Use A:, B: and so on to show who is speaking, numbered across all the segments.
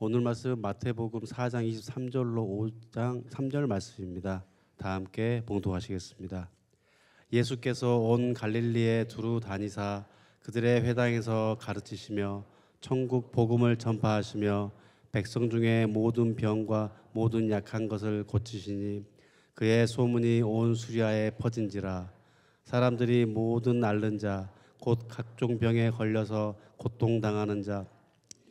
A: 오늘 말씀 마태복음 4장 23절로 5장 3절 말씀입니다. 다 함께 봉독하시겠습니다. 예수께서 온 갈릴리에 두루 다니사 그들의 회당에서 가르치시며 천국 복음을 전파하시며 백성 중에 모든 병과 모든 약한 것을 고치시니 그의 소문이 온 수리아에 퍼진지라. 사람들이 모든 앓는 자 곧 각종 병에 걸려서 고통당하는 자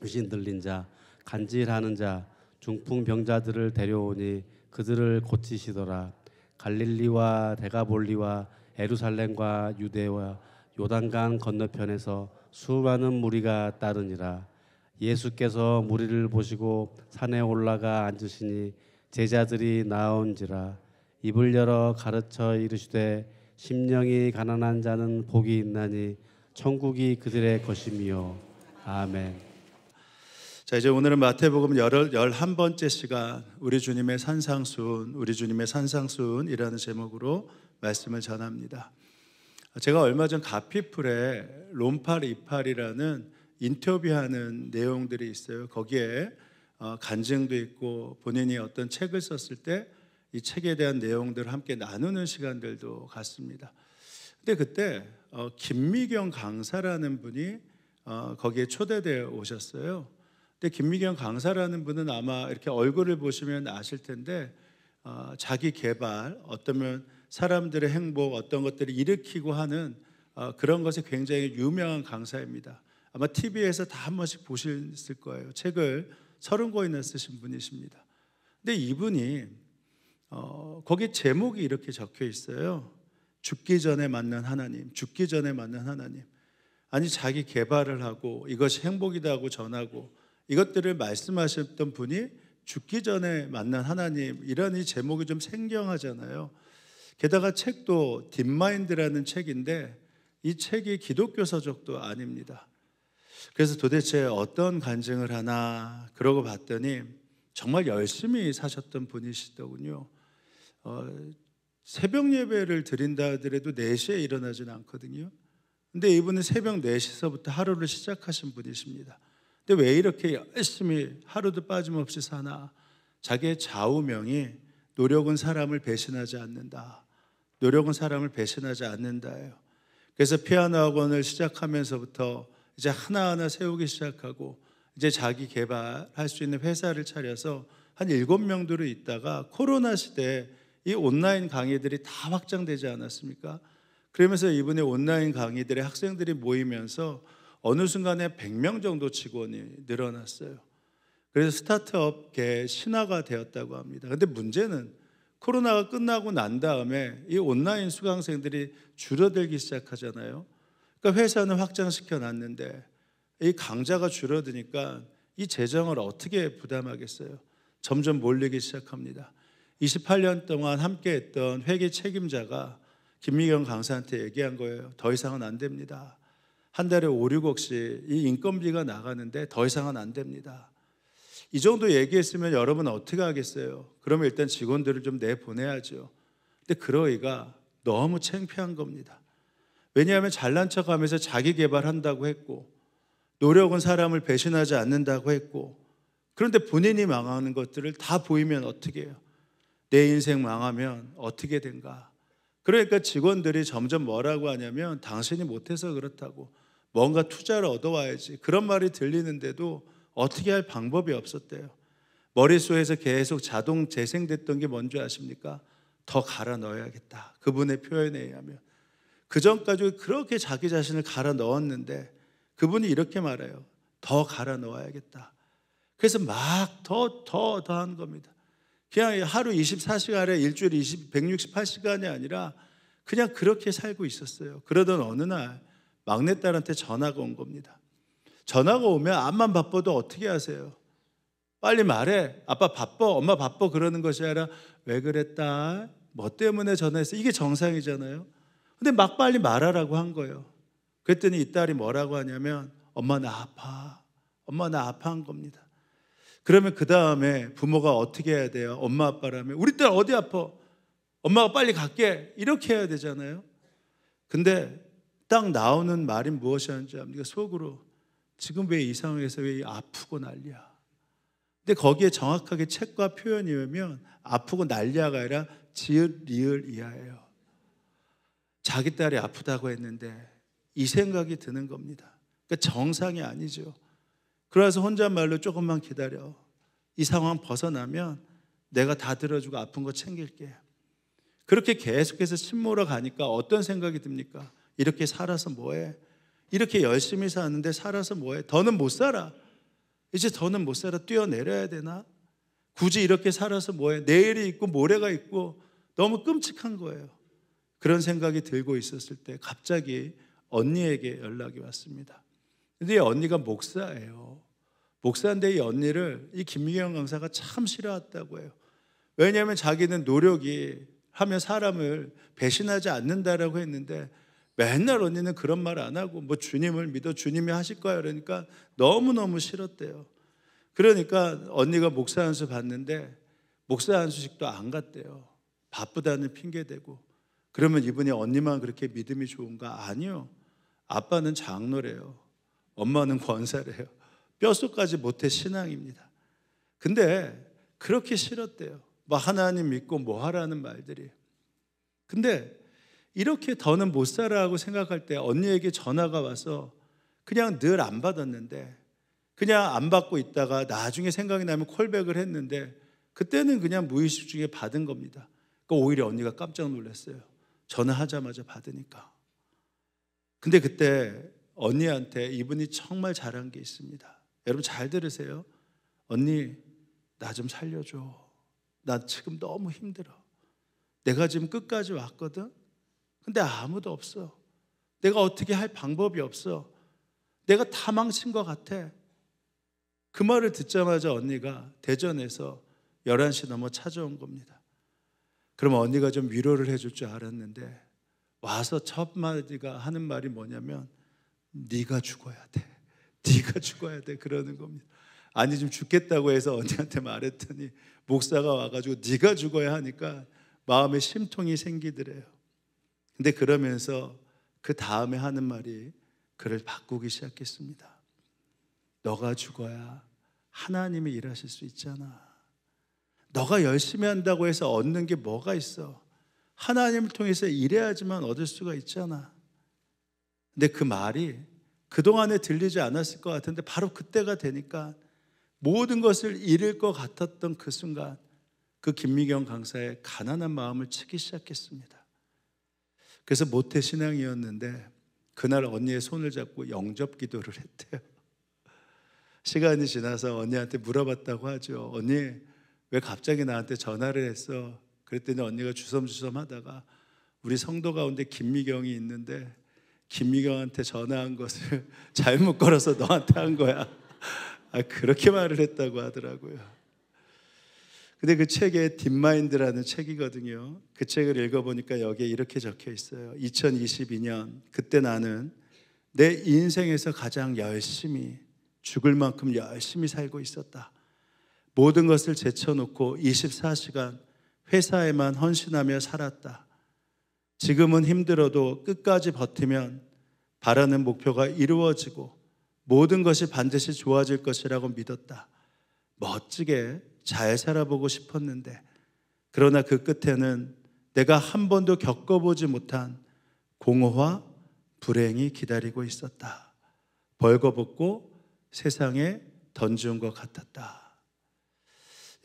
A: 귀신 들린 자 간질하는 자 중풍병자들을 데려오니 그들을 고치시더라. 갈릴리와 데가볼리와 예루살렘과 유대와 요단강 건너편에서 수많은 무리가 따르니라. 예수께서 무리를 보시고 산에 올라가 앉으시니 제자들이 나온지라. 입을 열어 가르쳐 이르시되 심령이 가난한 자는 복이 있나니 천국이 그들의 것이미요. 아멘.
B: 자, 이제 오늘은 마태복음 11번째 시간 우리 주님의 산상수훈이라는 제목으로 말씀을 전합니다. 제가 얼마 전 가피풀에 롬팔 이팔이라는 인터뷰하는 내용들이 있어요. 거기에 간증도 있고 본인이 어떤 책을 썼을 때 이 책에 대한 내용들을 함께 나누는 시간들도 갖습니다. 근데 그때 김미경 강사라는 분이 거기에 초대되어 오셨어요. 근데 김미경 강사라는 분은 아마 이렇게 얼굴을 보시면 아실 텐데 자기 개발, 어쩌면 사람들의 행복, 어떤 것들을 일으키고 하는 그런 것에 굉장히 유명한 강사입니다. 아마 TV에서 다 한 번씩 보셨을 거예요. 책을 30권이나 쓰신 분이십니다. 근데 이분이 거기 제목이 이렇게 적혀 있어요. 죽기 전에 만난 하나님, 죽기 전에 만난 하나님. 아니, 자기 개발을 하고 이것이 행복이다 하고 전하고 이것들을 말씀하셨던 분이 죽기 전에 만난 하나님, 이런 이 제목이 좀 생경하잖아요. 게다가 책도 딥마인드라는 책인데 이 책이 기독교 서적도 아닙니다. 그래서 도대체 어떤 간증을 하나 그러고 봤더니 정말 열심히 사셨던 분이시더군요. 새벽 예배를 드린다 하더라도 4시에 일어나진 않거든요. 근데 이분은 새벽 4시서부터 하루를 시작하신 분이십니다. 근데 왜 이렇게 열심히 하루도 빠짐없이 사나? 자기의 좌우명이 노력은 사람을 배신하지 않는다. 노력은 사람을 배신하지 않는다예요. 그래서 피아노 학원을 시작하면서부터 이제 하나하나 세우기 시작하고 이제 자기 개발할 수 있는 회사를 차려서 한 7명들로 있다가 코로나 시대에 이 온라인 강의들이 다 확장되지 않았습니까? 그러면서 이분의 온라인 강의들의 학생들이 모이면서 어느 순간에 100명 정도 직원이 늘어났어요. 그래서 스타트업계 신화가 되었다고 합니다. 그런데 문제는 코로나가 끝나고 난 다음에 이 온라인 수강생들이 줄어들기 시작하잖아요. 그러니까 회사는 확장시켜 놨는데 이 강좌가 줄어드니까 이 재정을 어떻게 부담하겠어요? 점점 몰리기 시작합니다. 28년 동안 함께했던 회계 책임자가 김미경 강사한테 얘기한 거예요. 더 이상은 안 됩니다. 한 달에 5, 6억씩 이 인건비가 나가는데 더 이상은 안 됩니다. 이 정도 얘기했으면 여러분 어떻게 하겠어요? 그러면 일단 직원들을 좀 내보내야죠. 근데 그러기가 너무 창피한 겁니다. 왜냐하면 잘난 척하면서 자기 개발한다고 했고 노력은 사람을 배신하지 않는다고 했고, 그런데 본인이 망하는 것들을 다 보이면 어떻게 해요? 내 인생 망하면 어떻게 된가? 그러니까 직원들이 점점 뭐라고 하냐면 당신이 못해서 그렇다고, 뭔가 투자를 얻어와야지, 그런 말이 들리는데도 어떻게 할 방법이 없었대요. 머릿속에서 계속 자동 재생됐던 게 뭔지 아십니까? 더 갈아 넣어야겠다. 그분의 표현에 의하면 그 전까지 그렇게 자기 자신을 갈아 넣었는데 그분이 이렇게 말해요. 더 갈아 넣어야겠다. 그래서 막 더 하는 겁니다. 그냥 하루 24시간에 일주일에 168시간이 아니라 그냥 그렇게 살고 있었어요. 그러던 어느 날 막내딸한테 전화가 온 겁니다. 전화가 오면 암만 바빠도 어떻게 하세요? 빨리 말해. 아빠 바빠, 엄마 바빠, 그러는 것이 아니라 왜 그래 딸? 뭐 때문에 전화했어? 이게 정상이잖아요. 근데 막 빨리 말하라고 한 거예요. 그랬더니 이 딸이 뭐라고 하냐면 엄마 나 아파. 엄마 나 아파한 겁니다. 그러면 그 다음에 부모가 어떻게 해야 돼요? 엄마 아빠라면 우리 딸 어디 아파? 엄마가 빨리 갈게. 이렇게 해야 되잖아요. 근데 딱 나오는 말이 무엇이었는지 압니까? 속으로 지금 왜 이 상황에서 왜 아프고 난리야? 근데 거기에 정확하게 책과 표현이 오면 아프고 난리가 아니라 지읒 리을 이하예요. 자기 딸이 아프다고 했는데 이 생각이 드는 겁니다. 그러니까 정상이 아니죠. 그래서 혼잣말로 조금만 기다려. 이 상황 벗어나면 내가 다 들어주고 아픈 거 챙길게. 그렇게 계속해서 침몰아 가니까 어떤 생각이 듭니까? 이렇게 살아서 뭐해? 이렇게 열심히 사는데 살아서 뭐해? 더는 못 살아. 이제 더는 못 살아. 뛰어내려야 되나? 굳이 이렇게 살아서 뭐해? 내일이 있고 모레가 있고 너무 끔찍한 거예요. 그런 생각이 들고 있었을 때 갑자기 언니에게 연락이 왔습니다. 근데 이 언니가 목사예요. 목사인데 이 언니를 이 김미경 강사가 참 싫어했다고 해요. 왜냐하면 자기는 노력이 하면 사람을 배신하지 않는다라고 했는데 맨날 언니는 그런 말 안 하고 뭐 주님을 믿어 주님이 하실 거야 그러니까 너무너무 싫었대요. 그러니까 언니가 목사 안수 받는데 목사 안수식도 안 갔대요. 바쁘다는 핑계 대고. 그러면 이분이 언니만 그렇게 믿음이 좋은가? 아니요. 아빠는 장로래요. 엄마는 권사래요. 뼛속까지 모태 신앙입니다. 근데 그렇게 싫었대요. 뭐 하나님 믿고 뭐 하라는 말들이. 근데 이렇게 더는 못 살아 하고 생각할 때 언니에게 전화가 와서 그냥 늘 안 받았는데 그냥 안 받고 있다가 나중에 생각이 나면 콜백을 했는데 그때는 그냥 무의식 중에 받은 겁니다. 그러니까 오히려 언니가 깜짝 놀랐어요. 전화하자마자 받으니까. 근데 그때 언니한테 이분이 정말 잘한 게 있습니다. 여러분 잘 들으세요. 언니 나 좀 살려줘. 나 지금 너무 힘들어. 내가 지금 끝까지 왔거든. 근데 아무도 없어. 내가 어떻게 할 방법이 없어. 내가 다 망친 것 같아. 그 말을 듣자마자 언니가 대전에서 11시 넘어 찾아온 겁니다. 그럼 언니가 좀 위로를 해줄 줄 알았는데 와서 첫 마디가 하는 말이 뭐냐면 네가 죽어야 돼. 네가 죽어야 돼. 그러는 겁니다. 아니 좀 죽겠다고 해서 언니한테 말했더니 목사가 와가지고 네가 죽어야 하니까 마음에 심통이 생기더래요. 근데 그러면서 그 다음에 하는 말이 그를 바꾸기 시작했습니다. 너가 죽어야 하나님이 일하실 수 있잖아. 너가 열심히 한다고 해서 얻는 게 뭐가 있어? 하나님을 통해서 일해야지만 얻을 수가 있잖아. 근데 그 말이 그동안에 들리지 않았을 것 같은데 바로 그때가 되니까 모든 것을 잃을 것 같았던 그 순간 그 김미경 강사의 가난한 마음을 치기 시작했습니다. 그래서 모태신앙이었는데 그날 언니의 손을 잡고 영접 기도를 했대요. 시간이 지나서 언니한테 물어봤다고 하죠. 언니 왜 갑자기 나한테 전화를 했어? 그랬더니 언니가 주섬주섬 하다가 우리 성도 가운데 김미경이 있는데 김미경한테 전화한 것을 잘못 걸어서 너한테 한 거야. 그렇게 말을 했다고 하더라고요. 근데 그 책에 딥마인드라는 책이거든요. 그 책을 읽어보니까 여기에 이렇게 적혀 있어요. 2022년 그때 나는 내 인생에서 가장 열심히 죽을 만큼 열심히 살고 있었다. 모든 것을 제쳐놓고 24시간 회사에만 헌신하며 살았다. 지금은 힘들어도 끝까지 버티면 바라는 목표가 이루어지고 모든 것이 반드시 좋아질 것이라고 믿었다. 멋지게 잘 살아보고 싶었는데 그러나 그 끝에는 내가 한 번도 겪어보지 못한 공허와 불행이 기다리고 있었다. 벌거벗고 세상에 던지운 것 같았다.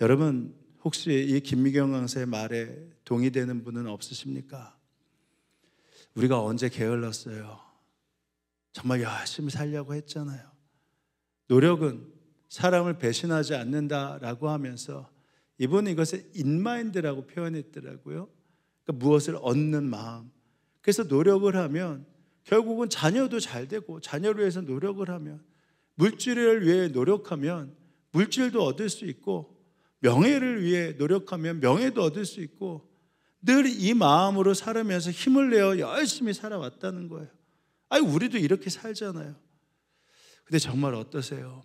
B: 여러분 혹시 이 김미경 강사의 말에 동의되는 분은 없으십니까? 우리가 언제 게을렀어요? 정말 열심히 살려고 했잖아요. 노력은 사람을 배신하지 않는다라고 하면서 이분은 이것을 인마인드라고 표현했더라고요. 그러니까 무엇을 얻는 마음. 그래서 노력을 하면 결국은 자녀도 잘 되고 자녀를 위해서 노력을 하면 물질을 위해 노력하면 물질도 얻을 수 있고 명예를 위해 노력하면 명예도 얻을 수 있고 늘 이 마음으로 살아면서 힘을 내어 열심히 살아왔다는 거예요. 아니 우리도 이렇게 살잖아요. 근데 정말 어떠세요?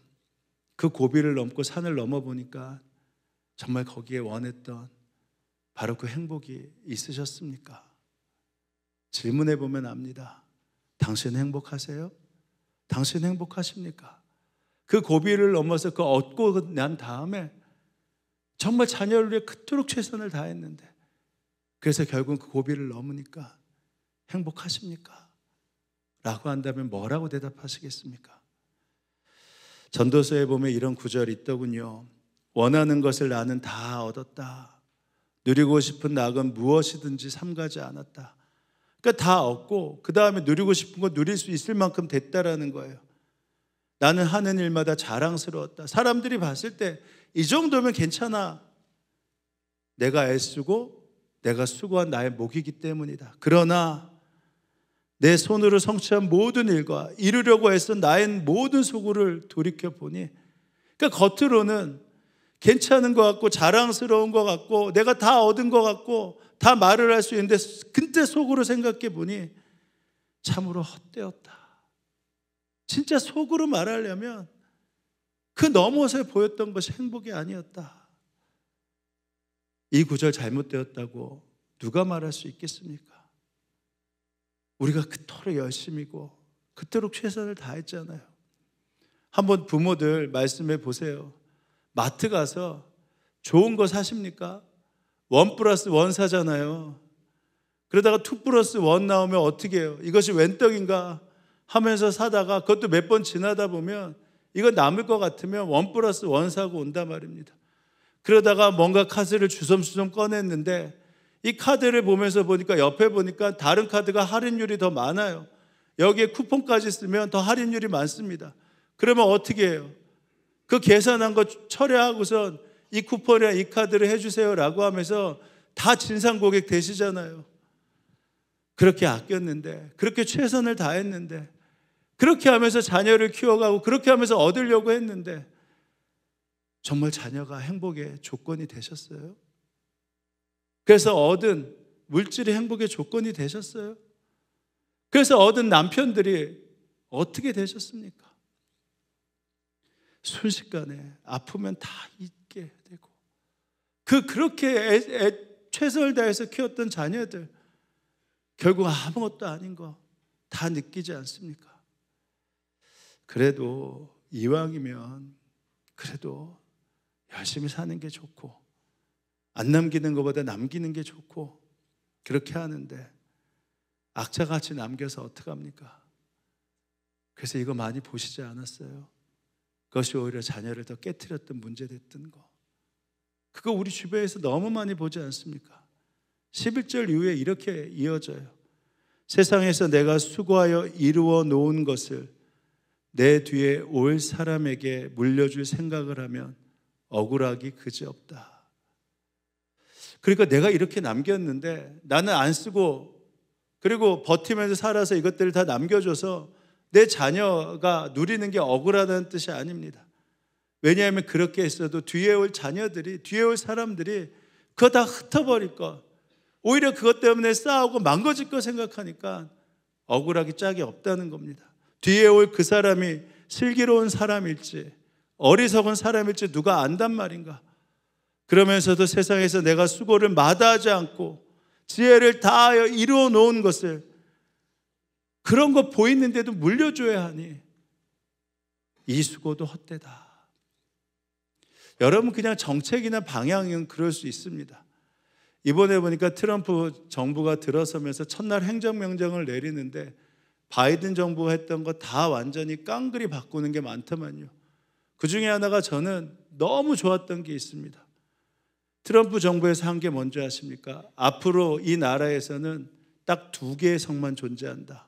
B: 그 고비를 넘고 산을 넘어보니까 정말 거기에 원했던 바로 그 행복이 있으셨습니까? 질문해 보면 압니다. 당신 행복하세요? 당신 행복하십니까? 그 고비를 넘어서 그 얻고 난 다음에 정말 자녀를 위해 그토록 최선을 다했는데, 그래서 결국 그 고비를 넘으니까 행복하십니까? 라고 한다면 뭐라고 대답하시겠습니까? 전도서에 보면 이런 구절이 있더군요. 원하는 것을 나는 다 얻었다. 누리고 싶은 낙은 무엇이든지 삼가지 않았다. 그러니까 다 얻고 그 다음에 누리고 싶은 거 누릴 수 있을 만큼 됐다라는 거예요. 나는 하는 일마다 자랑스러웠다. 사람들이 봤을 때 이 정도면 괜찮아. 내가 애쓰고 내가 수고한 나의 목이기 때문이다. 그러나 내 손으로 성취한 모든 일과 이루려고 애쓴 나의 모든 수고를 돌이켜보니, 그러니까 겉으로는 괜찮은 것 같고 자랑스러운 것 같고 내가 다 얻은 것 같고 다 말을 할 수 있는데, 근데 속으로 생각해 보니 참으로 헛되었다. 진짜 속으로 말하려면 그 넘어서 보였던 것이 행복이 아니었다. 이 구절 잘못되었다고 누가 말할 수 있겠습니까? 우리가 그토록 열심히고 그토록 최선을 다했잖아요. 한번 부모들 말씀해 보세요. 마트 가서 좋은 거 사십니까? 1+1 사잖아요. 그러다가 2+1 나오면 어떻게 해요? 이것이 웬 떡인가 하면서 사다가 그것도 몇 번 지나다 보면 이거 남을 것 같으면 1+1 사고 온단 말입니다. 그러다가 뭔가 카드를 주섬주섬 꺼냈는데 이 카드를 보면서 보니까 옆에 보니까 다른 카드가 할인율이 더 많아요. 여기에 쿠폰까지 쓰면 더 할인율이 많습니다. 그러면 어떻게 해요? 그 계산한 거 철회하고선 이 쿠폰이나 이 카드를 해주세요 라고 하면서 다 진상 고객 되시잖아요. 그렇게 아꼈는데, 그렇게 최선을 다했는데, 그렇게 하면서 자녀를 키워가고 그렇게 하면서 얻으려고 했는데, 정말 자녀가 행복의 조건이 되셨어요? 그래서 얻은 물질이 행복의 조건이 되셨어요? 그래서 얻은 남편들이 어떻게 되셨습니까? 순식간에 아프면 다 잊게 되고, 그렇게 최선을 다해서 키웠던 자녀들 결국 아무것도 아닌 거 다 느끼지 않습니까? 그래도 이왕이면 그래도 열심히 사는 게 좋고 안 남기는 것보다 남기는 게 좋고 그렇게 하는데 악착같이 남겨서 어떡합니까? 그래서 이거 많이 보시지 않았어요? 그것이 오히려 자녀를 더 깨트렸던 문제 됐던 거, 그거 우리 주변에서 너무 많이 보지 않습니까? 11절 이후에 이렇게 이어져요. 세상에서 내가 수고하여 이루어 놓은 것을 내 뒤에 올 사람에게 물려줄 생각을 하면 억울하기 그지없다. 그러니까 내가 이렇게 남겼는데 나는 안 쓰고 그리고 버티면서 살아서 이것들을 다 남겨줘서 내 자녀가 누리는 게 억울하다는 뜻이 아닙니다. 왜냐하면 그렇게 했어도 뒤에 올 자녀들이, 뒤에 올 사람들이 그거 다 흩어버릴 것, 오히려 그것 때문에 싸우고 망가질 거 생각하니까 억울하기 짝이 없다는 겁니다. 뒤에 올 그 사람이 슬기로운 사람일지 어리석은 사람일지 누가 안단 말인가. 그러면서도 세상에서 내가 수고를 마다하지 않고 지혜를 다하여 이루어 놓은 것을, 그런 거 보이는데도 물려줘야 하니 이 수고도 헛되다. 여러분, 그냥 정책이나 방향은 그럴 수 있습니다. 이번에 보니까 트럼프 정부가 들어서면서 첫날 행정명령을 내리는데 바이든 정부가 했던 거 다 완전히 깡그리 바꾸는 게 많더만요. 그 중에 하나가 저는 너무 좋았던 게 있습니다. 트럼프 정부에서 한 게 뭔지 아십니까? 앞으로 이 나라에서는 딱 2개의 성만 존재한다.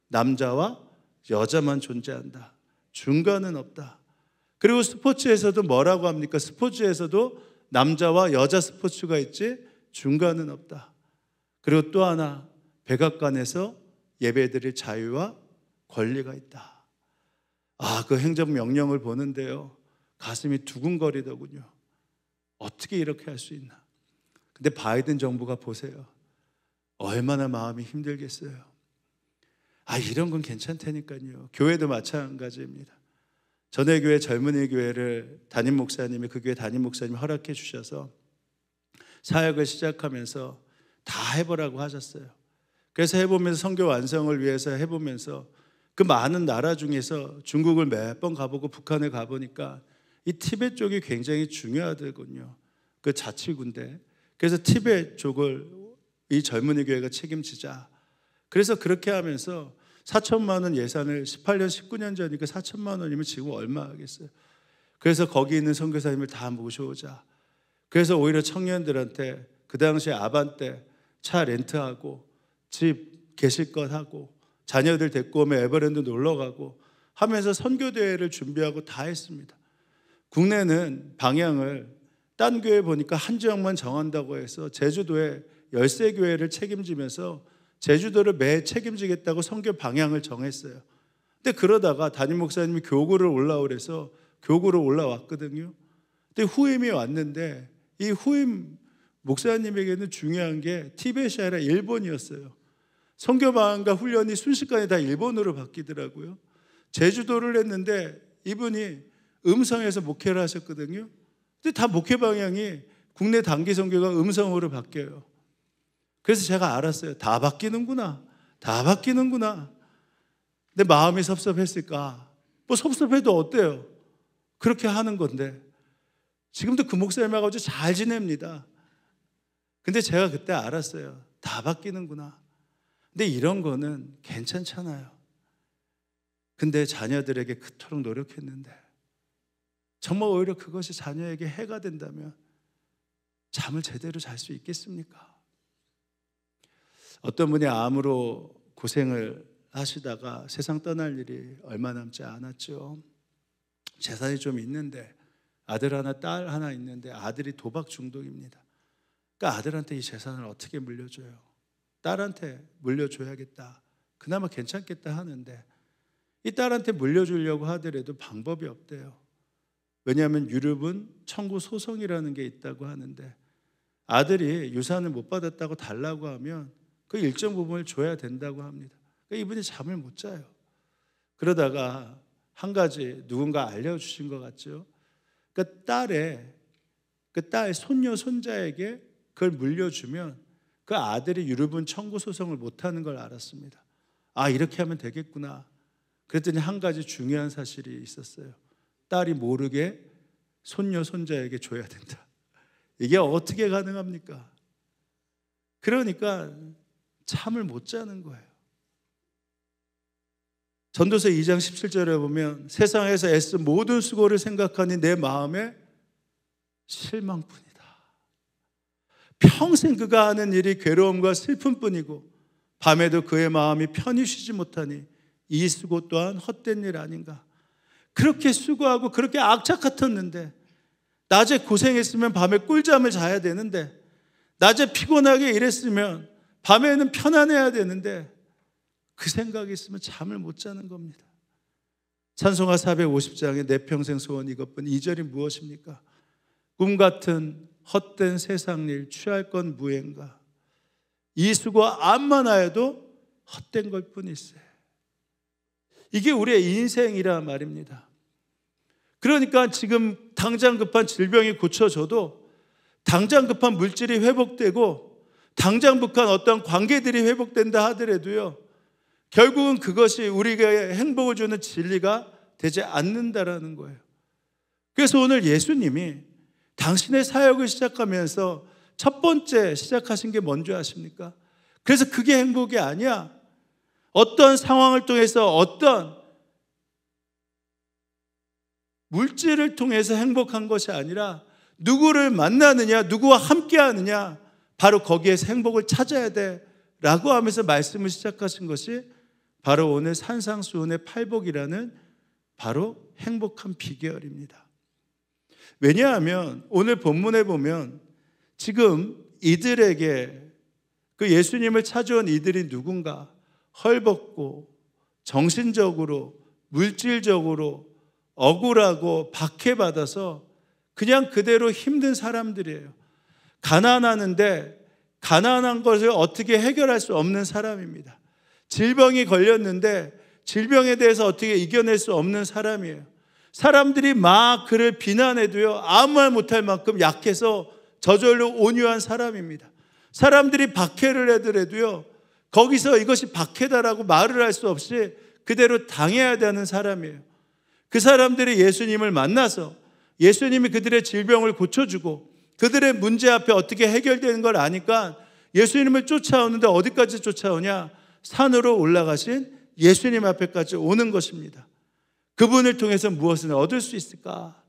B: 남자와 여자만 존재한다. 중간은 없다. 그리고 스포츠에서도 뭐라고 합니까? 스포츠에서도 남자와 여자 스포츠가 있지 중간은 없다. 그리고 또 하나, 백악관에서 예배드릴 자유와 권리가 있다. 그 행정명령을 보는데요, 가슴이 두근거리더군요. 어떻게 이렇게 할 수 있나. 근데 바이든 정부가 보세요, 얼마나 마음이 힘들겠어요. 이런 건 괜찮다니까요. 교회도 마찬가지입니다. 전에 교회 젊은이 교회를 담임 목사님이, 그 교회 담임 목사님이 허락해 주셔서 사역을 시작하면서 다 해보라고 하셨어요. 그래서 해보면서 선교 완성을 위해서 해보면서 그 많은 나라 중에서 중국을 몇 번 가보고 북한을 가보니까 이 티베트 쪽이 굉장히 중요하더군요. 그 자치구인데. 그래서 티베트 쪽을 이 젊은이 교회가 책임지자. 그래서 그렇게 하면서 4천만 원 예산을 18년, 19년 전이니까 4천만 원이면 지금 얼마 하겠어요. 그래서 거기 있는 선교사님을 다 모셔오자. 그래서 오히려 청년들한테 그 당시에 아반떼 차 렌트하고 집 계실 것 하고 자녀들 데리고 오면 에버랜드 놀러 가고 하면서 선교대회를 준비하고 다 했습니다. 국내는 방향을 딴 교회 보니까 한 지역만 정한다고 해서 제주도에 13교회를 책임지면서 제주도를 매 책임지겠다고 선교 방향을 정했어요. 근데 그러다가 담임 목사님이 교구를 올라오래서 교구를 올라왔거든요. 근데 후임이 왔는데 이 후임 목사님에게는 중요한 게 티베트이 아니라 일본이었어요. 선교 방향과 훈련이 순식간에 다 일본어로 바뀌더라고요. 제주도를 했는데 이분이 음성에서 목회를 하셨거든요. 근데 다 목회 방향이 국내 단기 선교가 음성으로 바뀌어요. 그래서 제가 알았어요. 다 바뀌는구나. 다 바뀌는구나. 근데 마음이 섭섭했을까? 뭐 섭섭해도 어때요? 그렇게 하는 건데 지금도 그 목사님하고 잘 지냅니다. 근데 제가 그때 알았어요. 다 바뀌는구나. 근데 이런 거는 괜찮잖아요. 근데 자녀들에게 그토록 노력했는데 정말 오히려 그것이 자녀에게 해가 된다면 잠을 제대로 잘 수 있겠습니까? 어떤 분이 암으로 고생을 하시다가 세상 떠날 일이 얼마 남지 않았죠. 재산이 좀 있는데 아들 하나 딸 하나 있는데 아들이 도박 중독입니다. 그러니까 아들한테 이 재산을 어떻게 물려줘요? 딸한테 물려줘야겠다. 그나마 괜찮겠다 하는데 이 딸한테 물려주려고 하더라도 방법이 없대요. 왜냐하면 유럽은 청구 소송이라는 게 있다고 하는데 아들이 유산을 못 받았다고 달라고 하면 그 일정 부분을 줘야 된다고 합니다. 그러니까 이분이 잠을 못 자요. 그러다가 한 가지 누군가 알려주신 것 같죠. 그 딸 손녀 손자에게 그걸 물려주면 그 아들이 유류분 청구 소송을 못하는 걸 알았습니다. 아, 이렇게 하면 되겠구나. 그랬더니 한 가지 중요한 사실이 있었어요. 딸이 모르게 손녀 손자에게 줘야 된다. 이게 어떻게 가능합니까? 그러니까 잠을 못 자는 거예요. 전도서 2장 17절에 보면 세상에서 애쓴 모든 수고를 생각하니 내 마음에 실망뿐이다. 평생 그가 하는 일이 괴로움과 슬픔뿐이고 밤에도 그의 마음이 편히 쉬지 못하니 이 수고 또한 헛된 일 아닌가. 그렇게 수고하고 그렇게 악착 같았는데 낮에 고생했으면 밤에 꿀잠을 자야 되는데 낮에 피곤하게 일했으면 밤에는 편안해야 되는데 그 생각이 있으면 잠을 못 자는 겁니다. 찬송가 450장의 내 평생 소원 이것뿐 2절이 무엇입니까? 꿈 같은 헛된 세상 일 취할 건 무행가. 이 수고 암만 하여도 헛된 걸 뿐일세. 이게 우리의 인생이라 말입니다. 그러니까 지금 당장 급한 질병이 고쳐져도 당장 급한 물질이 회복되고 당장 급한 어떤 관계들이 회복된다 하더라도요, 결국은 그것이 우리에게 행복을 주는 진리가 되지 않는다라는 거예요. 그래서 오늘 예수님이 당신의 사역을 시작하면서 첫 번째 시작하신 게 뭔지 아십니까? 그래서 그게 행복이 아니야. 어떤 상황을 통해서 어떤 물질을 통해서 행복한 것이 아니라 누구를 만나느냐, 누구와 함께 하느냐, 바로 거기에서 행복을 찾아야 돼 라고 하면서 말씀을 시작하신 것이 바로 오늘 산상수훈의 팔복이라는 바로 행복한 비결입니다. 왜냐하면 오늘 본문에 보면 지금 이들에게 그 예수님을 찾아온 이들이 누군가 헐벗고 정신적으로 물질적으로 억울하고 박해받아서 그냥 그대로 힘든 사람들이에요. 가난하는데 가난한 것을 어떻게 해결할 수 없는 사람입니다. 질병이 걸렸는데 질병에 대해서 어떻게 이겨낼 수 없는 사람이에요. 사람들이 막 그를 비난해도요, 아무 말 못할 만큼 약해서 저절로 온유한 사람입니다. 사람들이 박해를 하더라도요, 거기서 이것이 박해다라고 말을 할 수 없이 그대로 당해야 되는 사람이에요. 그 사람들이 예수님을 만나서 예수님이 그들의 질병을 고쳐주고 그들의 문제 앞에 어떻게 해결되는 걸 아니까 예수님을 쫓아오는데 어디까지 쫓아오냐? 산으로 올라가신 예수님 앞에까지 오는 것입니다. 그분을 통해서 무엇을 얻을 수 있을까?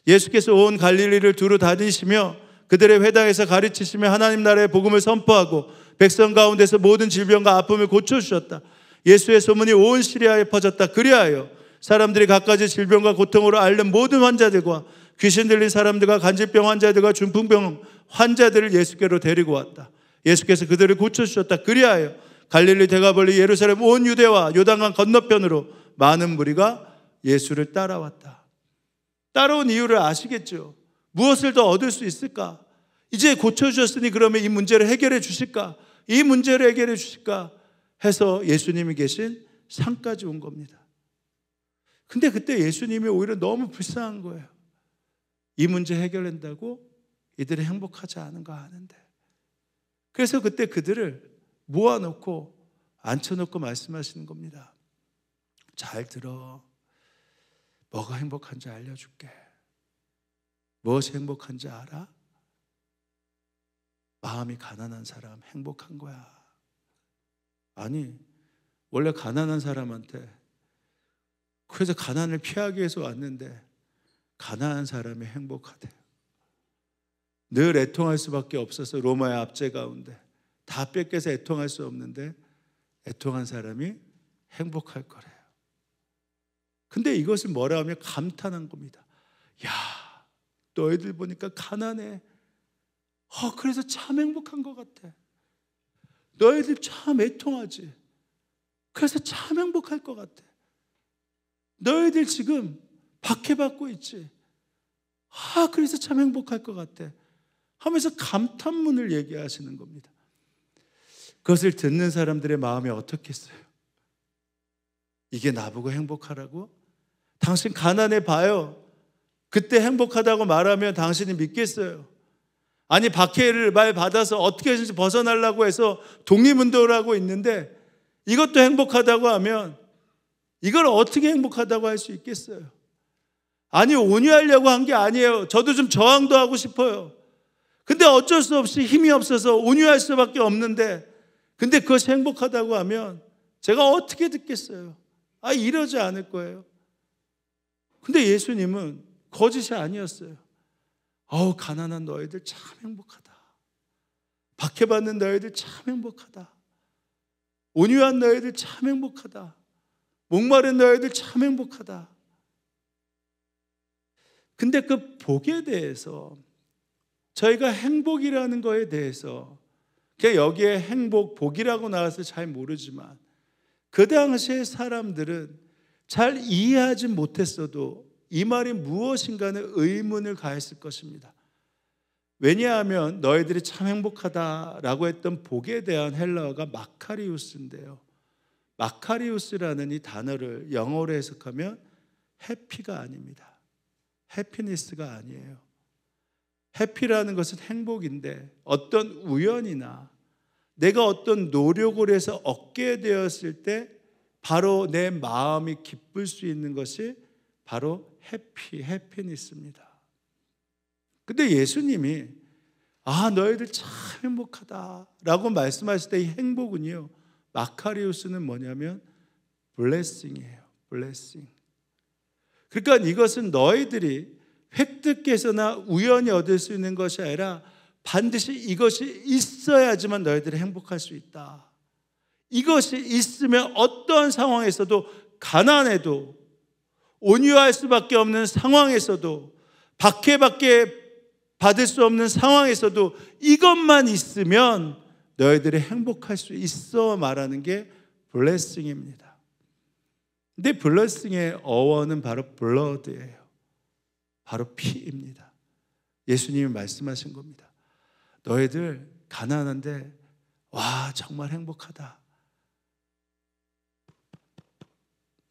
B: 예수께서 온 갈릴리를 두루 다니시며 그들의 회당에서 가르치시며 하나님 나라의 복음을 선포하고 백성 가운데서 모든 질병과 아픔을 고쳐주셨다. 예수의 소문이 온 시리아에 퍼졌다. 그리하여 사람들이 갖가지 질병과 고통으로 앓는 모든 환자들과 귀신 들린 사람들과 간질병 환자들과 중풍병 환자들을 예수께로 데리고 왔다. 예수께서 그들을 고쳐주셨다. 그리하여 갈릴리, 데가볼리, 예루살렘 온 유대와 요단강 건너편으로 많은 무리가 예수를 따라왔다. 따라온 이유를 아시겠죠? 무엇을 더 얻을 수 있을까? 이제 고쳐주셨으니 그러면 이 문제를 해결해 주실까? 이 문제를 해결해 주실까? 해서 예수님이 계신 산까지 온 겁니다. 근데 그때 예수님이 오히려 너무 불쌍한 거예요. 이 문제 해결한다고 이들이 행복하지 않은가 하는데. 그래서 그때 그들을 모아놓고 앉혀놓고 말씀하시는 겁니다. 잘 들어. 뭐가 행복한지 알려줄게. 무엇이 행복한지 알아? 마음이 가난한 사람 행복한 거야. 아니, 원래 가난한 사람한테, 그래서 가난을 피하기 위해서 왔는데 가난한 사람이 행복하대요. 늘 애통할 수밖에 없어서 로마의 압제 가운데 다 뺏겨서 애통할 수 없는데 애통한 사람이 행복할 거래요. 근데 이것을 뭐라 하면 감탄한 겁니다. 야, 너희들 보니까 가난해. 그래서 참 행복한 것 같아. 너희들 참 애통하지. 그래서 참 행복할 것 같아. 너희들 지금 박해받고 있지. 그래서 참 행복할 것 같아. 하면서 감탄문을 얘기하시는 겁니다. 그것을 듣는 사람들의 마음이 어떻겠어요? 이게 나보고 행복하라고? 당신 가난해 봐요. 그때 행복하다고 말하면 당신이 믿겠어요? 아니, 박해를 말 받아서 어떻게든지 벗어나려고 해서 독립운동을 하고 있는데 이것도 행복하다고 하면 이걸 어떻게 행복하다고 할 수 있겠어요? 아니, 온유하려고 한 게 아니에요. 저도 좀 저항도 하고 싶어요. 근데 어쩔 수 없이 힘이 없어서 온유할 수밖에 없는데, 근데 그것이 행복하다고 하면 제가 어떻게 듣겠어요? 이러지 않을 거예요. 근데 예수님은 거짓이 아니었어요. 가난한 너희들 참 행복하다. 박해받는 너희들 참 행복하다. 온유한 너희들 참 행복하다. 목마른 너희들 참 행복하다. 근데 그 복에 대해서, 저희가 행복이라는 거에 대해서, 여기에 행복, 복이라고 나와서 잘 모르지만 그 당시의 사람들은 잘 이해하지 못했어도 이 말이 무엇인가는 의문을 가했을 것입니다. 왜냐하면 너희들이 참 행복하다라고 했던 복에 대한 헬라어가 마카리우스인데요. 마카리우스라는 이 단어를 영어로 해석하면 해피가 아닙니다. 해피니스가 아니에요. 해피라는 것은 행복인데 어떤 우연이나 내가 어떤 노력을 해서 얻게 되었을 때 바로 내 마음이 기쁠 수 있는 것이 바로 해피니스입니다. 근데 예수님이 너희들 참 행복하다라고 말씀하실 때 이 행복은요, 마카리우스는 뭐냐면 블레싱이에요. 블레싱. 그러니까 이것은 너희들이 획득해서나 우연히 얻을 수 있는 것이 아니라 반드시 이것이 있어야지만 너희들이 행복할 수 있다. 이것이 있으면 어떠한 상황에서도, 가난해도 온유할 수밖에 없는 상황에서도, 박해밖에 받을 수 없는 상황에서도 이것만 있으면 너희들이 행복할 수 있어 말하는 게 블레싱입니다. 근데 블레싱의 어원은 바로 블러드예요. 바로 피입니다. 예수님이 말씀하신 겁니다. 너희들 가난한데 정말 행복하다.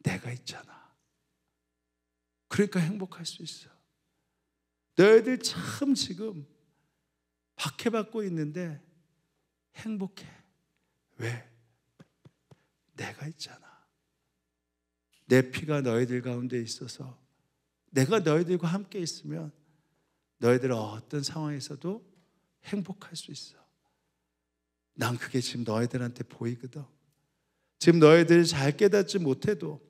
B: 내가 있잖아. 그러니까 행복할 수 있어. 너희들 참 지금 박해받고 있는데 행복해. 왜? 내가 있잖아. 내 피가 너희들 가운데 있어서 내가 너희들과 함께 있으면 너희들은 어떤 상황에서도 행복할 수 있어. 난 그게 지금 너희들한테 보이거든. 지금 너희들이 잘 깨닫지 못해도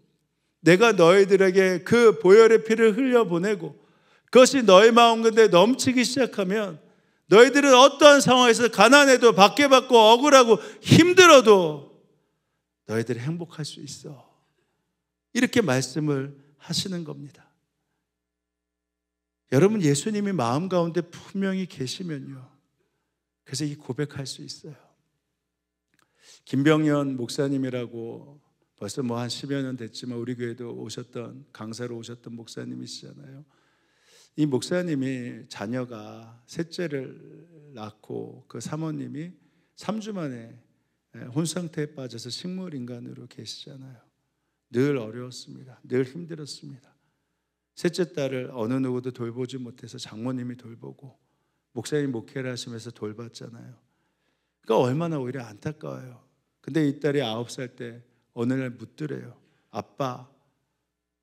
B: 내가 너희들에게 그 보혈의 피를 흘려보내고 그것이 너희 마음 가운데 넘치기 시작하면 너희들은 어떠한 상황에서 가난해도 박해받고 억울하고 힘들어도 너희들이 행복할 수 있어. 이렇게 말씀을 하시는 겁니다. 여러분, 예수님이 마음 가운데 분명히 계시면요, 그래서 이 고백할 수 있어요. 김병현 목사님이라고 벌써 뭐 한 10여 년 됐지만 우리 교회도 오셨던, 강사로 오셨던 목사님이시잖아요. 이 목사님이 자녀가 셋째를 낳고 그 사모님이 3주 만에 혼상태에 빠져서 식물인간으로 계시잖아요. 늘 어려웠습니다. 늘 힘들었습니다. 셋째 딸을 어느 누구도 돌보지 못해서 장모님이 돌보고 목사님 목회를 하시면서 돌봤잖아요. 그러니까 얼마나 오히려 안타까워요. 근데 이 딸이 9살 때 어느 날 묻더래요. 아빠,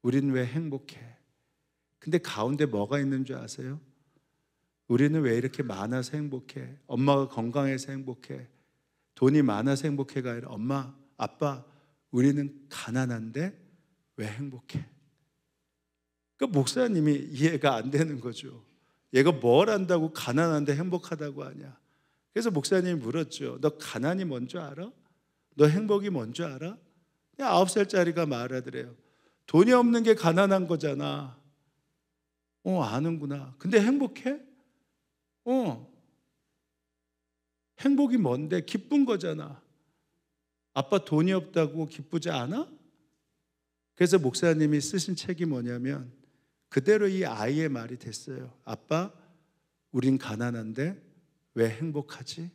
B: 우린 왜 행복해? 근데 가운데 뭐가 있는 줄 아세요? 우리는 왜 이렇게 많아서 행복해? 엄마가 건강해서 행복해? 돈이 많아서 행복해가 아니라 엄마, 아빠, 우리는 가난한데 왜 행복해? 그러니까 목사님이 이해가 안 되는 거죠. 얘가 뭘 안다고 가난한데 행복하다고 하냐? 그래서 목사님이 물었죠. 너 가난이 뭔 줄 알아? 너 행복이 뭔 줄 알아? 9살짜리가 말하더래요. 돈이 없는 게 가난한 거잖아. 아는구나. 근데 행복해? 행복이 뭔데? 기쁜 거잖아. 아빠 돈이 없다고 기쁘지 않아? 그래서 목사님이 쓰신 책이 뭐냐면 그대로 이 아이의 말이 됐어요. 아빠, 우린 가난한데 왜 행복하지?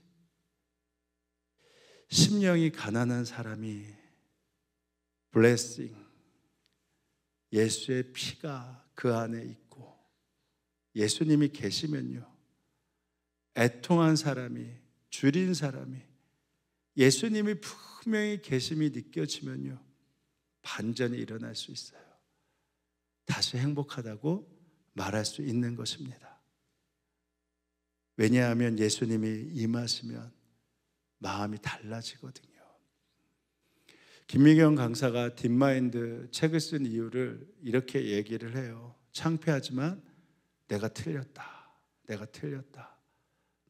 B: 심령이 가난한 사람이 blessing, 예수의 피가 그 안에 있고 예수님이 계시면요, 애통한 사람이, 줄인 사람이 예수님이 분명히 계심이 느껴지면요, 반전이 일어날 수 있어요. 다시 행복하다고 말할 수 있는 것입니다. 왜냐하면 예수님이 임하시면 마음이 달라지거든요. 김미경 강사가 딥마인드 책을 쓴 이유를 이렇게 얘기를 해요. 창피하지만 내가 틀렸다. 내가 틀렸다.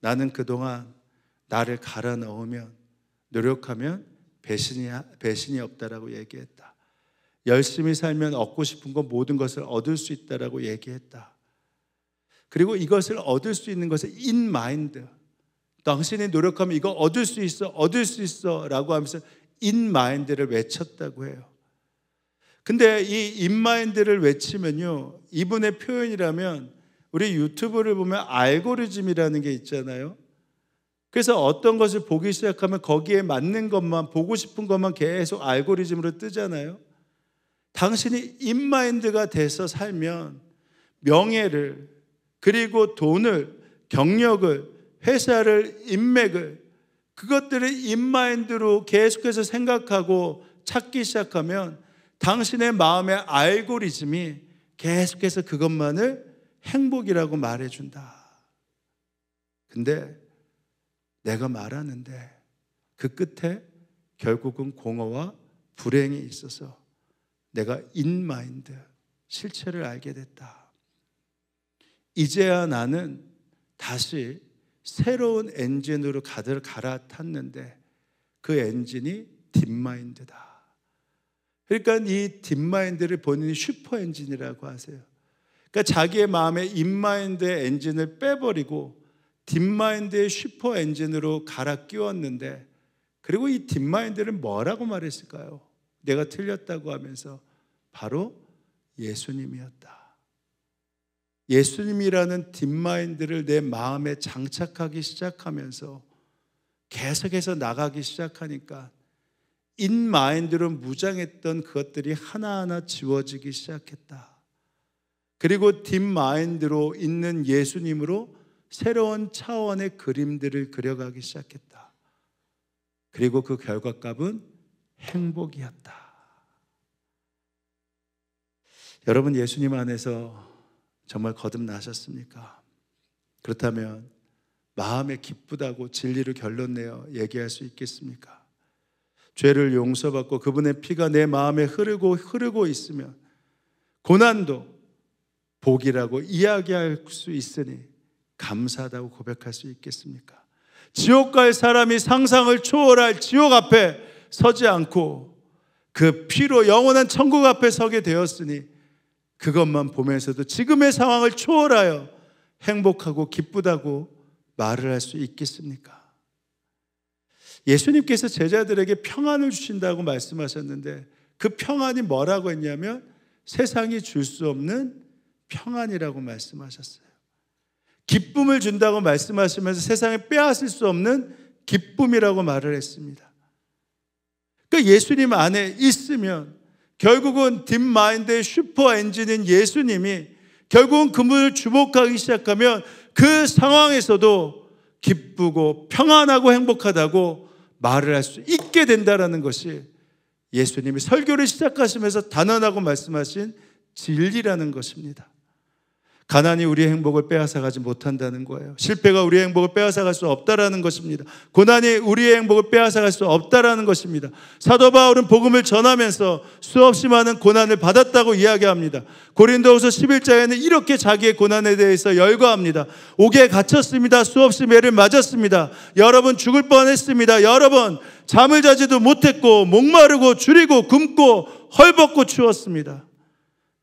B: 나는 그동안 나를 갈아 넣으면, 노력하면 배신이 없다라고 얘기했다. 열심히 살면 얻고 싶은 것 모든 것을 얻을 수 있다라고 얘기했다. 그리고 이것을 얻을 수 있는 것은 인마인드, 당신이 노력하면 이거 얻을 수 있어, 얻을 수 있어 라고 하면서 인마인드를 외쳤다고 해요. 근데 이 인마인드를 외치면요, 이분의 표현이라면 우리 유튜브를 보면 알고리즘이라는 게 있잖아요. 그래서 어떤 것을 보기 시작하면 거기에 맞는 것만, 보고 싶은 것만 계속 알고리즘으로 뜨잖아요. 당신이 인마인드가 돼서 살면 명예를, 그리고 돈을, 경력을, 회사를, 인맥을, 그것들을 인마인드로 계속해서 생각하고 찾기 시작하면 당신의 마음의 알고리즘이 계속해서 그것만을 행복이라고 말해준다. 근데 내가 말하는데 그 끝에 결국은 공허와 불행이 있어서 내가 인마인드, 실체를 알게 됐다. 이제야 나는 다시 새로운 엔진으로 갈아탔는데 그 엔진이 딥마인드다. 그러니까 이 딥마인드를 본인이 슈퍼 엔진이라고 하세요. 그러니까 자기의 마음의 인마인드의 엔진을 빼버리고 딥마인드의 슈퍼 엔진으로 갈아 끼웠는데, 그리고 이 딥마인드를 뭐라고 말했을까요? 내가 틀렸다고 하면서 바로 예수님이었다. 예수님이라는 딥마인드를 내 마음에 장착하기 시작하면서 계속해서 나가기 시작하니까 인마인드로 무장했던 그것들이 하나하나 지워지기 시작했다. 그리고 딥마인드로 있는 예수님으로 새로운 차원의 그림들을 그려가기 시작했다. 그리고 그 결과값은 행복이었다. 여러분 예수님 안에서 정말 거듭나셨습니까? 그렇다면 마음에 기쁘다고 진리로 결론내어 얘기할 수 있겠습니까? 죄를 용서받고 그분의 피가 내 마음에 흐르고 있으면 고난도 복이라고 이야기할 수 있으니 감사하다고 고백할 수 있겠습니까? 지옥 갈 사람이 상상을 초월할 지옥 앞에 서지 않고 그 피로 영원한 천국 앞에 서게 되었으니 그것만 보면서도 지금의 상황을 초월하여 행복하고 기쁘다고 말을 할 수 있겠습니까? 예수님께서 제자들에게 평안을 주신다고 말씀하셨는데 그 평안이 뭐라고 했냐면 세상이 줄 수 없는 평안이라고 말씀하셨어요. 기쁨을 준다고 말씀하시면서 세상에 빼앗을 수 없는 기쁨이라고 말을 했습니다. 그러니까 예수님 안에 있으면 결국은 딥마인드의 슈퍼 엔진인 예수님이 결국은 그분을 주목하기 시작하면 그 상황에서도 기쁘고 평안하고 행복하다고 말을 할 수 있게 된다는 것이 예수님이 설교를 시작하시면서 단언하고 말씀하신 진리라는 것입니다. 가난이 우리의 행복을 빼앗아가지 못한다는 거예요. 실패가 우리의 행복을 빼앗아갈 수 없다라는 것입니다. 고난이 우리의 행복을 빼앗아갈 수 없다라는 것입니다. 사도 바울은 복음을 전하면서 수없이 많은 고난을 받았다고 이야기합니다. 고린도후서 11장에는 이렇게 자기의 고난에 대해서 열거합니다. 옥에 갇혔습니다. 수없이 매를 맞았습니다. 여러 번 죽을 뻔했습니다. 여러 번 잠을 자지도 못했고 목마르고 줄이고 굶고 헐벗고 추웠습니다.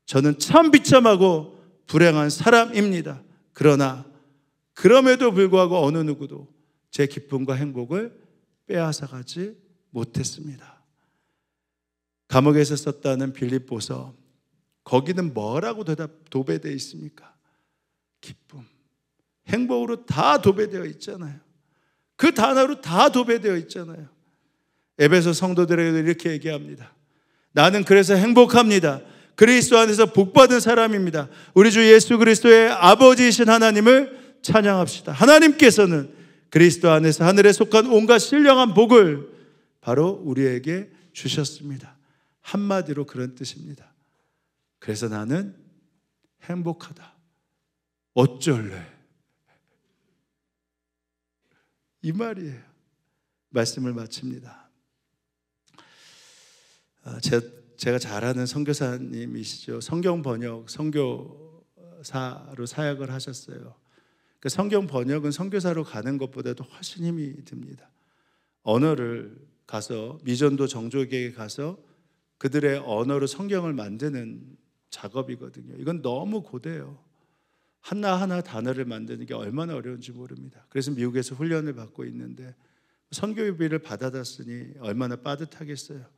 B: 저는 참 비참하고 불행한 사람입니다. 그러나 그럼에도 불구하고 어느 누구도 제 기쁨과 행복을 빼앗아가지 못했습니다. 감옥에서 썼다는 빌립보서, 거기는 뭐라고 도배되어 있습니까? 기쁨, 행복으로 다 도배되어 있잖아요. 그 단어로 다 도배되어 있잖아요. 에베소 성도들에게 이렇게 얘기합니다. 나는 그래서 행복합니다. 그리스도 안에서 복받은 사람입니다. 우리 주 예수 그리스도의 아버지이신 하나님을 찬양합시다. 하나님께서는 그리스도 안에서 하늘에 속한 온갖 신령한 복을 바로 우리에게 주셨습니다. 한마디로 그런 뜻입니다. 그래서 나는 행복하다. 어쩔래? 이 말이에요. 말씀을 마칩니다. 제가 잘 아는 선교사님이시죠. 성경 번역, 선교사로 사역을 하셨어요. 그 성경 번역은 선교사로 가는 것보다도 훨씬 힘이 듭니다. 언어를 가서 미전도 정족에게 가서 그들의 언어로 성경을 만드는 작업이거든요. 이건 너무 고돼요. 하나하나 단어를 만드는 게 얼마나 어려운지 모릅니다. 그래서 미국에서 훈련을 받고 있는데 선교비를 받아놨으니 얼마나 빠듯하겠어요.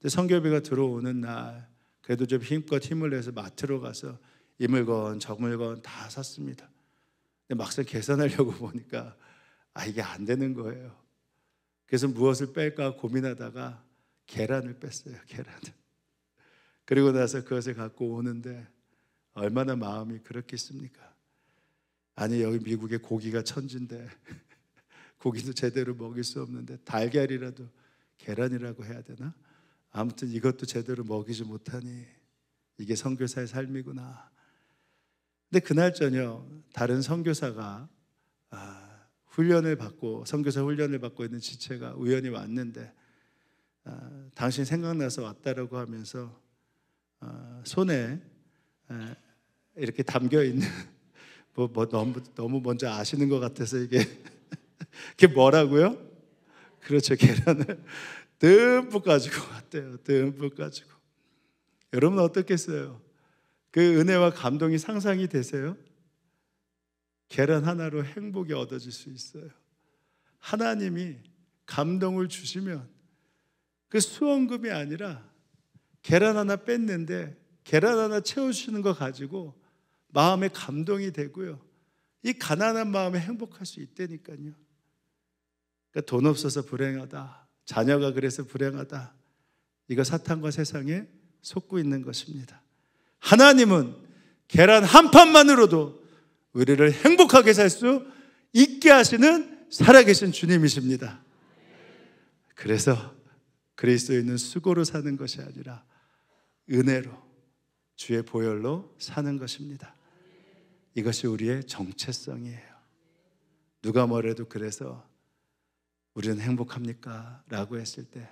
B: 선교비가 들어오는 날 그래도 좀 힘껏 힘을 내서 마트로 가서 이 물건 저 물건 다 샀습니다. 근데 막상 계산하려고 보니까 이게 안 되는 거예요. 그래서 무엇을 뺄까 고민하다가 계란을 뺐어요. 계란을. 그리고 나서 그것을 갖고 오는데 얼마나 마음이 그렇겠습니까? 아니 여기 미국에 고기가 천지인데 고기도 제대로 먹일 수 없는데 달걀이라도 계란이라고 해야 되나? 아무튼 이것도 제대로 먹이지 못하니 이게 선교사의 삶이구나. 근데 그날 저녁 다른 선교사가 훈련을 받고 선교사 훈련을 받고 있는 지체가 우연히 왔는데 당신 생각나서 왔다라고 하면서 손에 이렇게 담겨 있는 뭐 너무 먼저 아시는 것 같아서 이게 뭐라고요? 그렇죠, 계란을 듬뿍 가지고 왔대요. 듬뿍 가지고. 여러분 어떻겠어요? 그 은혜와 감동이 상상이 되세요? 계란 하나로 행복이 얻어질 수 있어요. 하나님이 감동을 주시면 그 수원금이 아니라 계란 하나 뺐는데 계란 하나 채워주시는 거 가지고 마음에 감동이 되고요. 이 가난한 마음에 행복할 수 있다니까요. 그러니까 돈 없어서 불행하다. 자녀가 그래서 불행하다. 이거 사탄과 세상에 속고 있는 것입니다. 하나님은 계란 한 판만으로도 우리를 행복하게 살 수 있게 하시는 살아계신 주님이십니다. 그래서 그리스도인은 수고로 사는 것이 아니라 은혜로 주의 보혈로 사는 것입니다. 이것이 우리의 정체성이에요. 누가 뭐래도 그래서 우리는 행복합니까? 라고 했을 때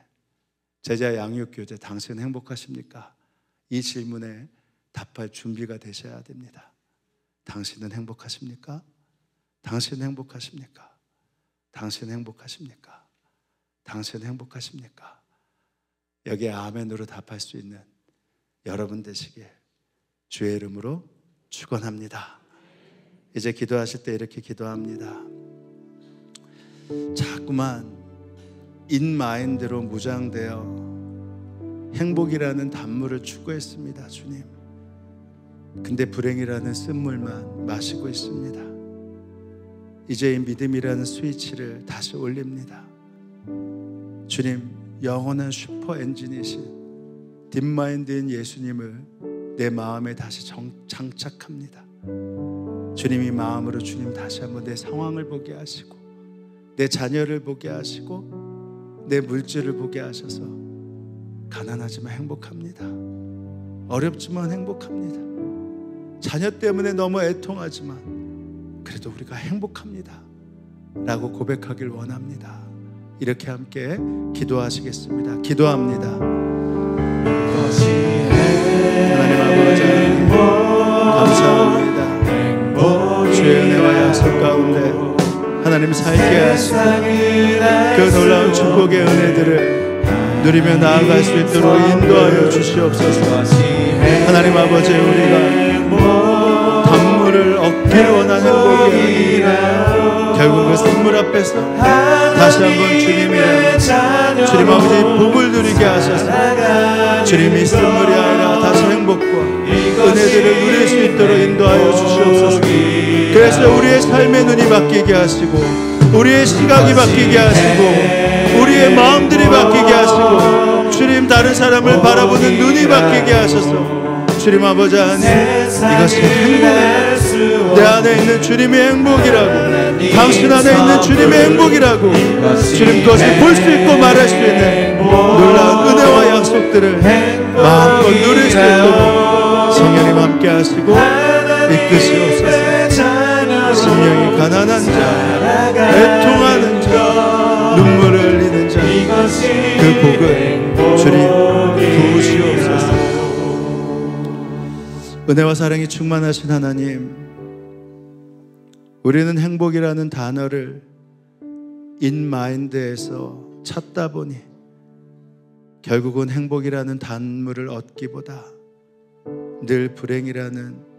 B: 제자 양육교재 당신은 행복하십니까? 이 질문에 답할 준비가 되셔야 됩니다. 당신은 행복하십니까? 당신은 행복하십니까? 당신은 행복하십니까? 당신은 행복하십니까? 여기에 아멘으로 답할 수 있는 여러분 되시길 주의 이름으로 축원합니다. 이제 기도하실 때 이렇게 기도합니다. 자꾸만 인마인드로 무장되어 행복이라는 단물을 추구했습니다. 주님, 근데 불행이라는 쓴물만 마시고 있습니다. 이제 이 믿음이라는 스위치를 다시 올립니다. 주님, 영원한 슈퍼 엔진이신 딥마인드인 예수님을 내 마음에 다시 장착합니다. 주님이 마음으로 주님 다시 한번 내 상황을 보게 하시고 내 자녀를 보게 하시고 내 물질을 보게 하셔서 가난하지만 행복합니다. 어렵지만 행복합니다. 자녀 때문에 너무 애통하지만 그래도 우리가 행복합니다 라고 고백하길 원합니다. 이렇게 함께 기도하시겠습니다. 기도합니다. 하나님 아버지 감사합니다. 주의 은혜와 약속 가운데 하나님 살게 하시고 그 놀라운 축복의 은혜들을 누리며 나아갈 수 있도록 인도하여 주시옵소서. 하나님 아버지, 우리가 단물을 얻기를 원하는 행복이 아니라 결국 그 선물 앞에서 다시 한번 주님의 주님 아버지 복을 누리게 하셔서 주님이 선물이 아니라 다시 행복과 은혜들을 누릴 수 있도록 인도하여 주시옵소서. 그래서 우리의 삶의 눈이 바뀌게 하시고 우리의 시각이 바뀌게 하시고 우리의 마음들이 바뀌게 하시고 주님 다른 사람을 바라보는 눈이 바뀌게 하셔서 주님 아버지 안에 이것이 행복이라고, 내 안에 있는 주님의 행복이라고, 당신 안에 있는 주님의 행복이라고 주님 그것을 볼 수 있고 말할 수 있는 놀라운 은혜와 약속들을 마음껏 누릴 수 있도록 성령님 함께 하시고 이끄시옵소서. 심령이 가난한 자, 애통하는 자, 눈물을 흘리는 자, 그 복을 주님 부으시옵소서. 은혜와 사랑이 충만하신 하나님, 우리는 행복이라는 단어를 인마인드에서 찾다 보니 결국은 행복이라는 단물을 얻기보다 늘 불행이라는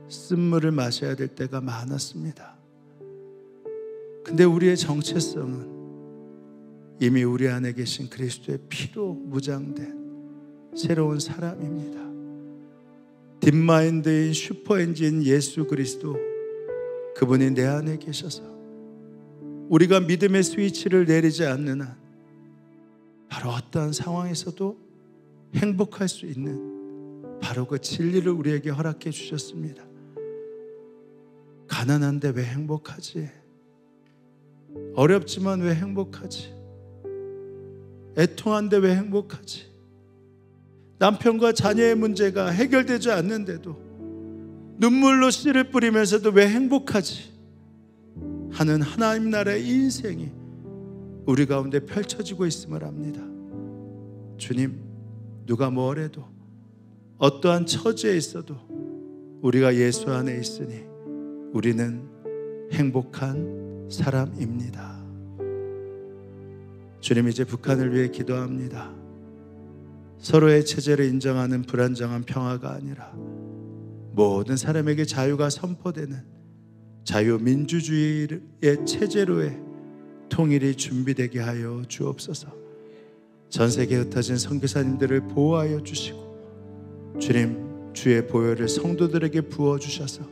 B: 쓴물을 마셔야 될 때가 많았습니다. 근데 우리의 정체성은 이미 우리 안에 계신 그리스도의 피로 무장된 새로운 사람입니다. 딥마인드인 슈퍼엔진 예수 그리스도, 그분이 내 안에 계셔서 우리가 믿음의 스위치를 내리지 않는 한 바로 어떠한 상황에서도 행복할 수 있는 바로 그 진리를 우리에게 허락해 주셨습니다. 가난한데 왜 행복하지? 어렵지만 왜 행복하지? 애통한데 왜 행복하지? 남편과 자녀의 문제가 해결되지 않는데도 눈물로 씨를 뿌리면서도 왜 행복하지? 하는 하나님 나라의 인생이 우리 가운데 펼쳐지고 있음을 압니다. 주님, 누가 뭐래도 어떠한 처지에 있어도 우리가 예수 안에 있으니 우리는 행복한 사람입니다. 주님, 이제 북한을 위해 기도합니다. 서로의 체제를 인정하는 불안정한 평화가 아니라 모든 사람에게 자유가 선포되는 자유민주주의의 체제로의 통일이 준비되게 하여 주옵소서. 전 세계에 흩어진 선교사님들을 보호하여 주시고 주님, 주의 보혈을 성도들에게 부어주셔서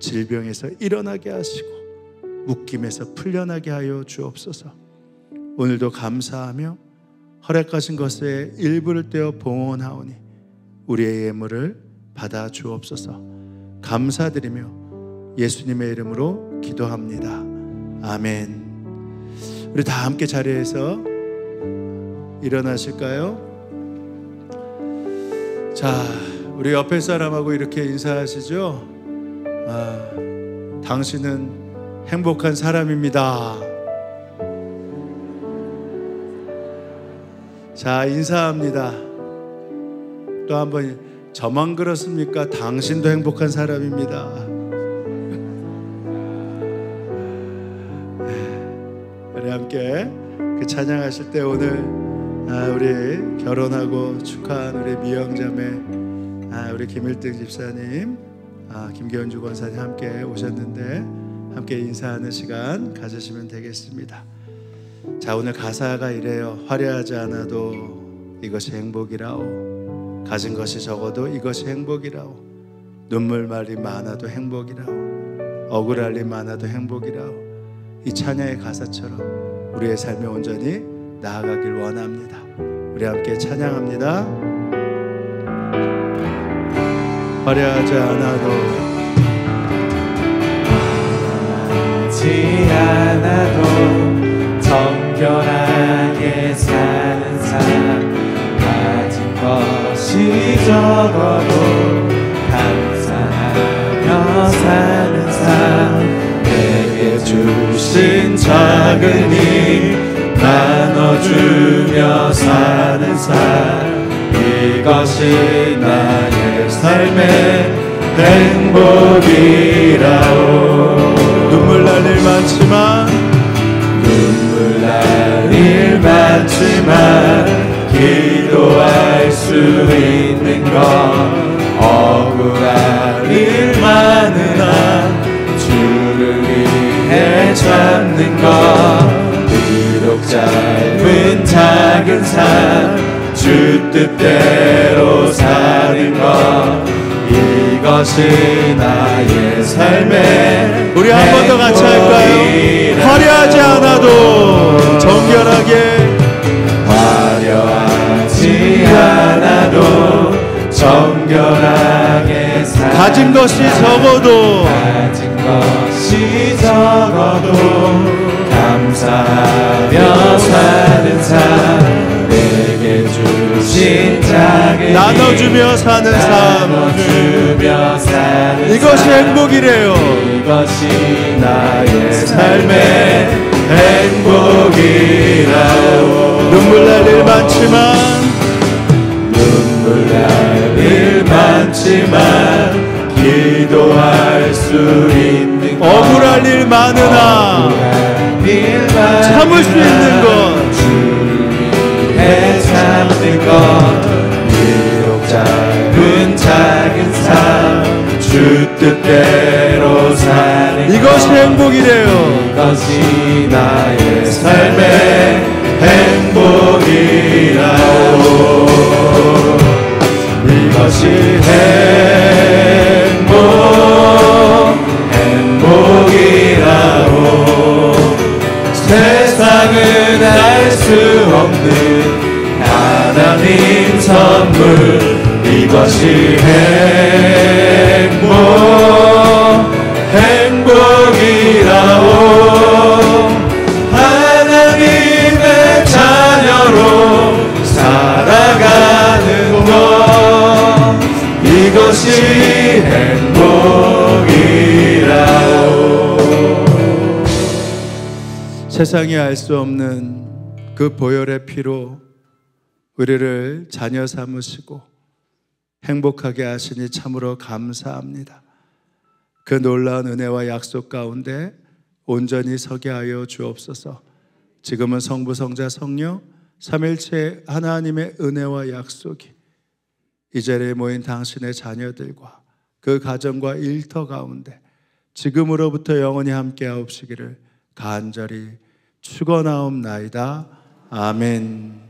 B: 질병에서 일어나게 하시고 묶임에서 풀려나게 하여 주옵소서. 오늘도 감사하며 허락하신 것의 일부를 떼어 봉헌하오니 우리의 예물을 받아 주옵소서. 감사드리며 예수님의 이름으로 기도합니다. 아멘. 우리 다 함께 자리에서 일어나실까요? 자, 우리 옆에 사람하고 이렇게 인사하시죠? 당신은 행복한 사람입니다. 자, 인사합니다. 또 한번, 저만 그렇습니까? 당신도 행복한 사람입니다. 우리 함께 그 찬양하실 때 오늘 우리 결혼하고 축하한 우리 미영자매, 우리 김일등 집사님, 김계원주 권사님 함께 오셨는데 함께 인사하는 시간 가지시면 되겠습니다. 자, 오늘 가사가 이래요. 화려하지 않아도 이것이 행복이라오. 가진 것이 적어도 이것이 행복이라오. 눈물 말이 많아도 행복이라오. 억울할 일 많아도 행복이라오. 이 찬양의 가사처럼 우리의 삶이 온전히 나아가길 원합니다. 우리 함께 찬양합니다. 화려하지 않아도
C: 정결하게 사는 삶, 가진 것이 적어도 감사하며 사는 삶, 내게 주신 작은 힘 나눠주며 사는 삶, 이것이 나의 삶의 행복이라오.
B: 눈물 날 일 많지만
C: 기도할 수 있는 것, 억울한 일 많으나 주를 위해 참는 것, 비록 짧은 작은 삶 주 뜻대로 사는 것, 이것이 나의 삶의
B: 우리 한 번 더 같이 할까요? 화려하지 않아도 정결하게,
C: 화려하지 않아도 정결하게 사는
B: 가진 것이 적어도
C: 감사하며 사는 삶, 내게 주신 작은
B: 나눠주며 사는 삶, 이것이 행복이래요.
C: 이것이 나의 삶의 행복이라오.
B: 눈물 날 일 많지만
C: 기도할 수 있는 것,
B: 억울할 일 많으나 참을 수 있는 것,
C: 주를 위해 참는 것, 비록 짧은 작은 삶 주 뜻대로 사는
B: 이것이 행복이래요.
C: 이것이 나의 삶의 행복이라오. 이것이 행복이라오. 세상은 알 수 없는 하나님 선물, 이것이 행복이라오. 하나님의 자녀로 살아가는 것, 이것이 행복이라오.
B: 세상이 알 수 없는 그 보혈의 피로 우리를 자녀 삼으시고 행복하게 하시니 참으로 감사합니다. 그 놀라운 은혜와 약속 가운데 온전히 서게 하여 주옵소서. 지금은 성부, 성자, 성령 삼일체 하나님의 은혜와 약속이 이 자리에 모인 당신의 자녀들과 그 가정과 일터 가운데 지금으로부터 영원히 함께 하옵시기를 간절히 축원하옵나이다. 아멘.